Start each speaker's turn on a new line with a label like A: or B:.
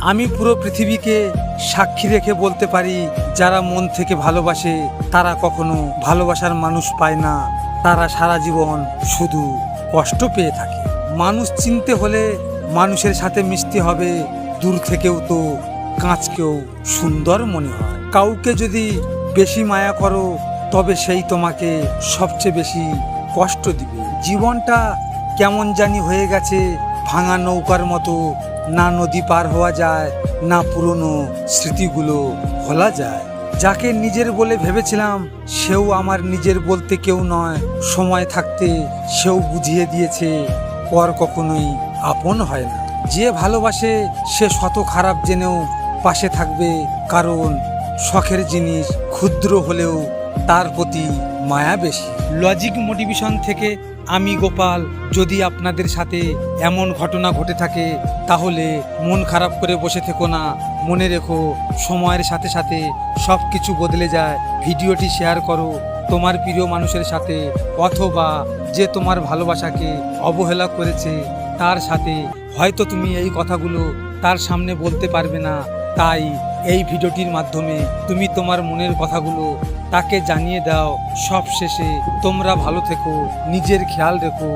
A: আমি পুরো পৃথিবীকে সাক্ষী রেখে বলতে পারি, যারা মন থেকে ভালোবাসে তারা কখনো ভালোবাসার মানুষ পায় না, তারা সারা জীবন শুধু কষ্ট পেয়ে থাকে। মানুষ চিনতে হলে মানুষের সাথে মিশতে হবে, দূর থেকেও তো কাঁচকেও সুন্দর মনে হয়। কাউকে যদি বেশি মায়া করো তবে সেই তোমাকে সবচেয়ে বেশি কষ্ট দিবে। জীবনটা কেমন জানি হয়ে গেছে ভাঙা নৌকার মতো, না নদী পার হওয়া যায়, না পুরনো স্মৃতিগুলো ভোলা যায়। যাকে নিজের বলে ভেবেছিলাম সেও আমার নিজের বলতে কেউ নয়। সময় থাকতে সেও বুঝিয়ে দিয়েছে পর কখনোই আপন হয় না। যে ভালোবাসে সে শত খারাপ জেনেও পাশে থাকবে, কারণ শখের জিনিস ক্ষুদ্র হলেও তার প্রতি মায়া বেশি। লজিক মোটিভেশন থেকে আমি গোপাল। যদি আপনাদের সাথে এমন ঘটনা ঘটে থাকে তাহলে মন খারাপ করে বসে থেকো না। মনে রেখো, সময়ের সাথে সাথে সব কিছু বদলে যায়। ভিডিওটি শেয়ার করো তোমার প্রিয় মানুষের সাথে, অথবা যে তোমার ভালোবাসাকে অবহেলা করেছে তার সাথে। হয়তো তুমি এই কথাগুলো তার সামনে বলতে পারবে না, তাই এই ভিডিওটির মাধ্যমে তুমি তোমার মনের কথাগুলো তাকে জানিয়ে দাও। সব শেষে তোমরা ভালো থেকো, নিজের খেয়াল রেখো।